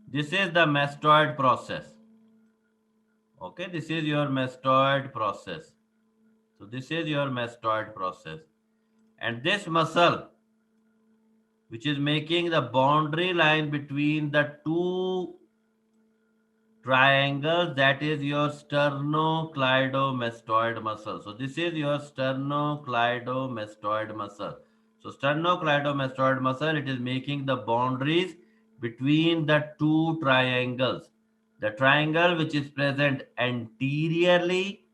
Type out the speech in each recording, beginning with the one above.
This is the mastoid process. Okay, this is your mastoid process. So this is your mastoid process. And this muscle, which is making the boundary line between the two triangles, that is your sternocleidomastoid muscle. So this is your sternocleidomastoid muscle. So sternocleidomastoid muscle, it is making the boundaries between the two triangles. The triangle which is present anteriorly,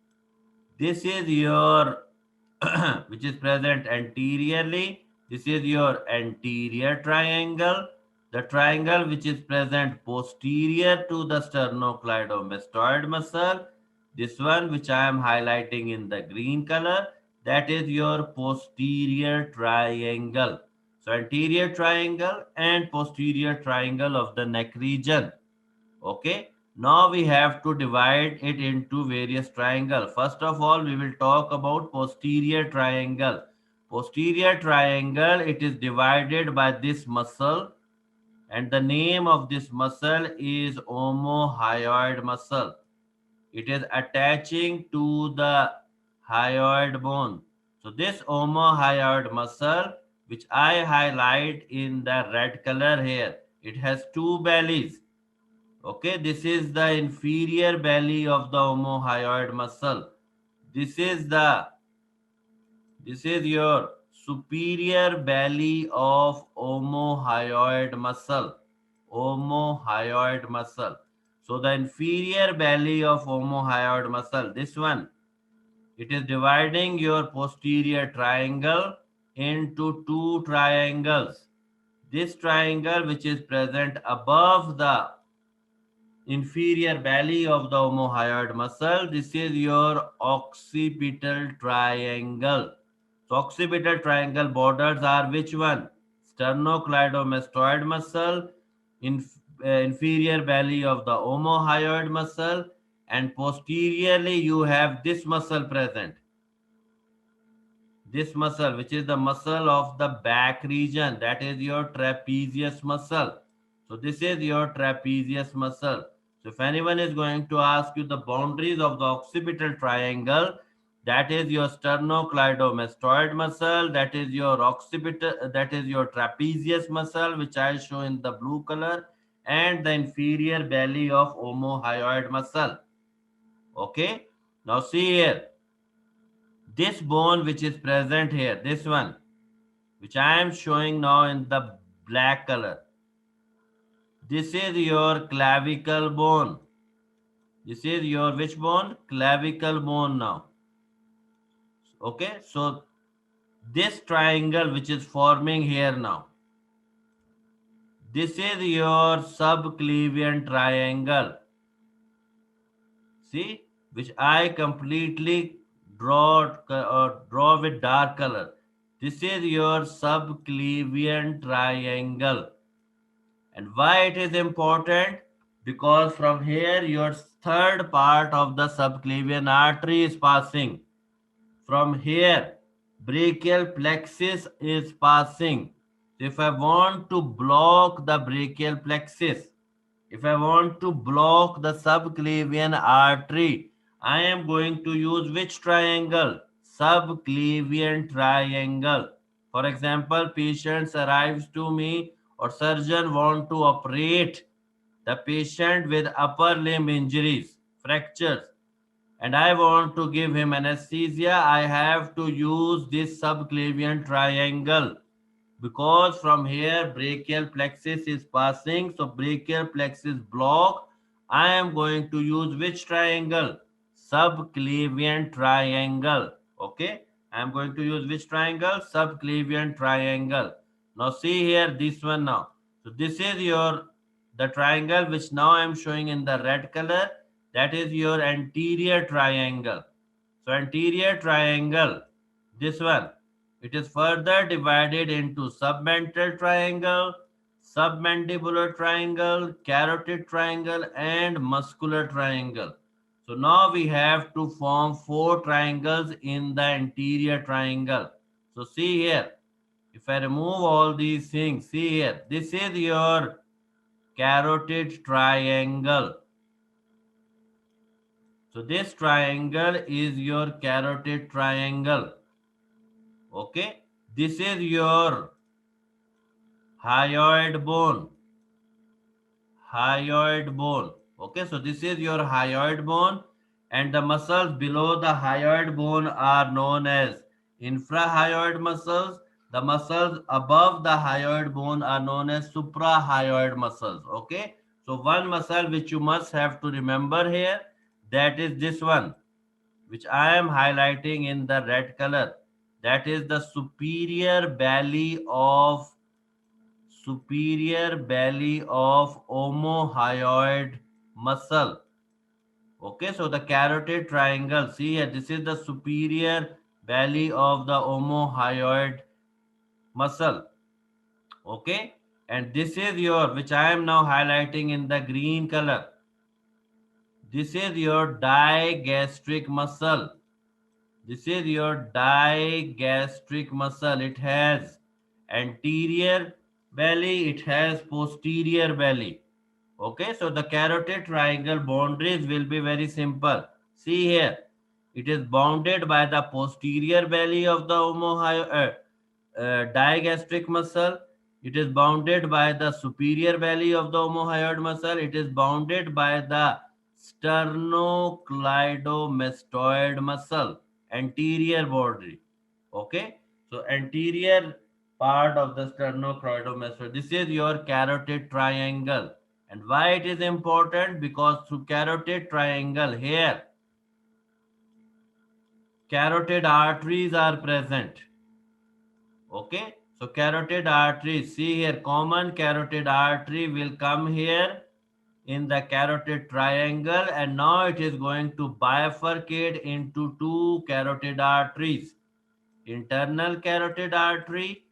this is your which is present anteriorly. This is your anterior triangle. The triangle which is present posterior to the sternocleidomastoid muscle. This one which I am highlighting in the green color, that is your posterior triangle. So anterior triangle and posterior triangle of the neck region. Okay. Now we have to divide it into various triangle. First of all, we will talk about posterior triangle. Posterior triangle, it is divided by this muscle, and the name of this muscle is omohyoid muscle. It is attaching to the hyoid bone. So this omohyoid muscle, which I highlight in the red color here, it has two bellies. Okay, this is the inferior belly of the omohyoid muscle. This is the this is your superior belly of omohyoid muscle. Omohyoid muscle. So the inferior belly of omohyoid muscle, this one, it is dividing your posterior triangle into two triangles. This triangle which is present above the inferior belly of the omohyoid muscle. This is your occipital triangle. So occipital triangle borders are which one? Sternocleidomastoid muscle, inferior belly of the omohyoid muscle, and posteriorly you have this muscle present. This muscle, which is the muscle of the back region, that is your trapezius muscle. So this is your trapezius muscle. So if anyone is going to ask you the boundaries of the occipital triangle, that is your sternocleidomastoid muscle, that is your occipital, that is your trapezius muscle, which I show in the blue color, and the inferior belly of omohyoid muscle. Okay. Now see here, this bone which is present here, this one, which I am showing now in the black color, this is your clavicle bone. This is your which bone? Clavicle bone now. Okay, so this triangle which is forming here now, this is your subclavian triangle. See, which I completely draw with dark color. This is your subclavian triangle. And why it is important? Because from here your third part of the subclavian artery is passing. From here, brachial plexus is passing. So if I want to block the brachial plexus, if I want to block the subclavian artery, I am going to use which triangle? Subclavian triangle. For example, patients arrives to me or surgeon want to operate the patient with upper limb injuries, fractures, and I want to give him anesthesia, I have to use this subclavian triangle because from here brachial plexus is passing. So brachial plexus block. I am going to use which triangle? Subclavian triangle. Okay. I am going to use which triangle? Subclavian triangle. Now see here this one now. So this is your the triangle which now I am showing in the red color. That is your anterior triangle. So anterior triangle, this one, it is further divided into submental triangle, submandibular triangle, carotid triangle, and muscular triangle. So now we have to form four triangles in the anterior triangle. So see here, if I remove all these things, see here, this is your carotid triangle. So this triangle is your carotid triangle. Okay. This is your hyoid bone. Hyoid bone. Okay. So this is your hyoid bone, and the muscles below the hyoid bone are known as infrahyoid muscles. The muscles above the hyoid bone are known as suprahyoid muscles. Okay. So one muscle which you must have to remember here, that is this one, which I am highlighting in the red color. That is the superior belly of omohyoid muscle. Okay, so the carotid triangle. See here, this is the superior belly of the omohyoid muscle. Okay, and this is your, which I am now highlighting in the green color. This is your digastric muscle. This is your digastric muscle. It has anterior belly, it has posterior belly. Okay, so the carotid triangle boundaries will be very simple. See here, it is bounded by the posterior belly of the digastric muscle. It is bounded by the superior belly of the omohyoid muscle. It is bounded by the sternocleidomastoid muscle, anterior boundary. Okay, so anterior part of the sternocleidomastoid. This is your carotid triangle. And why it is important? Because through carotid triangle here, carotid arteries are present. Okay, so carotid arteries, see here, common carotid artery will come here in the carotid triangle, and now it is going to bifurcate into two carotid arteries, internal carotid artery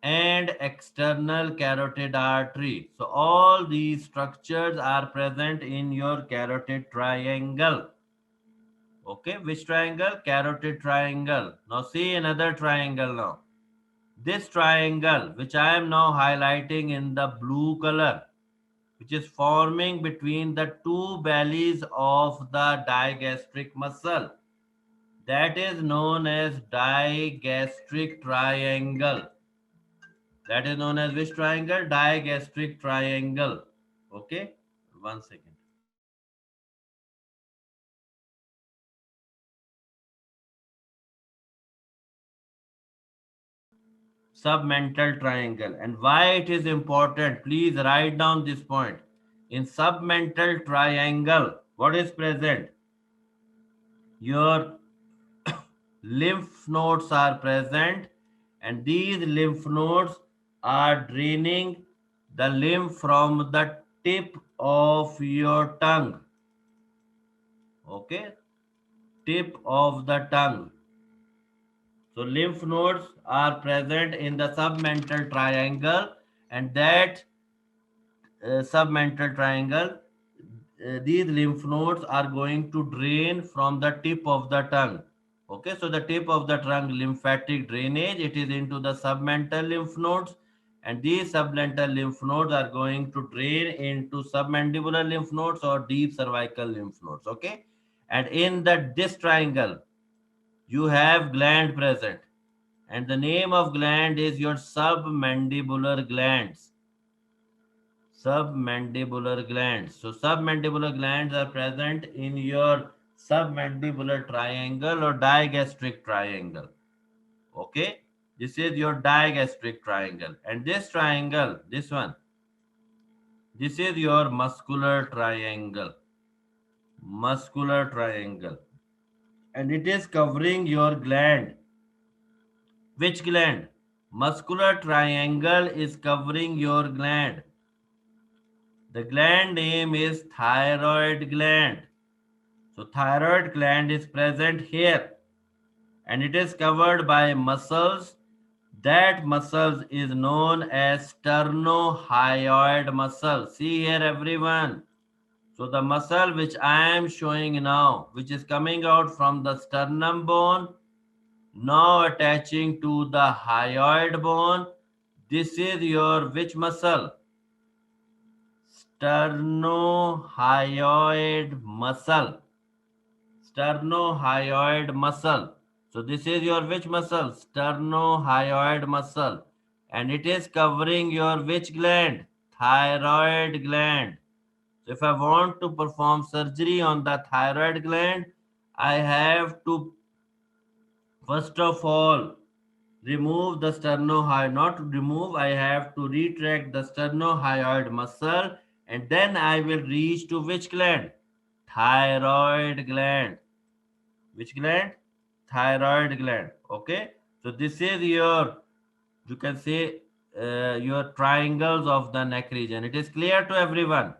and external carotid artery. So all these structures are present in your carotid triangle. Okay, which triangle? Carotid triangle. Now see another triangle now. This triangle, which I am now highlighting in the blue color, which is forming between the two bellies of the digastric muscle, that is known as digastric triangle. That is known as which triangle? Digastric triangle. Okay, 1 second. Submental triangle. And why it is important? Please write down this point. In submental triangle, what is present? Your lymph nodes are present, and these lymph nodes are draining the lymph from the tip of your tongue. Okay, tip of the tongue. So lymph nodes are present in the submental triangle, and that submental triangle, these lymph nodes are going to drain from the tip of the tongue. Okay, so the tip of the tongue lymphatic drainage, it is into the submental lymph nodes, and these submental lymph nodes are going to drain into submandibular lymph nodes or deep cervical lymph nodes. Okay, and in this triangle, you have gland present, and the name of gland is your submandibular glands. Submandibular glands. So submandibular glands are present in your submandibular triangle or digastric triangle. Okay, this is your digastric triangle, and this triangle, this one, this is your muscular triangle. Muscular triangle, and it is covering your gland. Which gland? Muscular triangle is covering your gland. The gland name is thyroid gland. So thyroid gland is present here, and it is covered by muscles. That muscles is known as sternohyoid muscle. See here everyone. So the muscle which I am showing now, which is coming out from the sternum bone, now attaching to the hyoid bone, this is your which muscle? sternohyoid muscle. Sternohyoid muscle. So this is your which muscle? Sternohyoid muscle. And it is covering your which gland? Thyroid gland. So if I want to perform surgery on the thyroid gland, I have to first of all remove the sternohyoid. Not remove, I have to retract the sternohyoid muscle, and then I will reach to which gland? Thyroid gland. Which gland? Thyroid gland. Okay. So this is your, you can say, your triangles of the neck region. It is clear to everyone.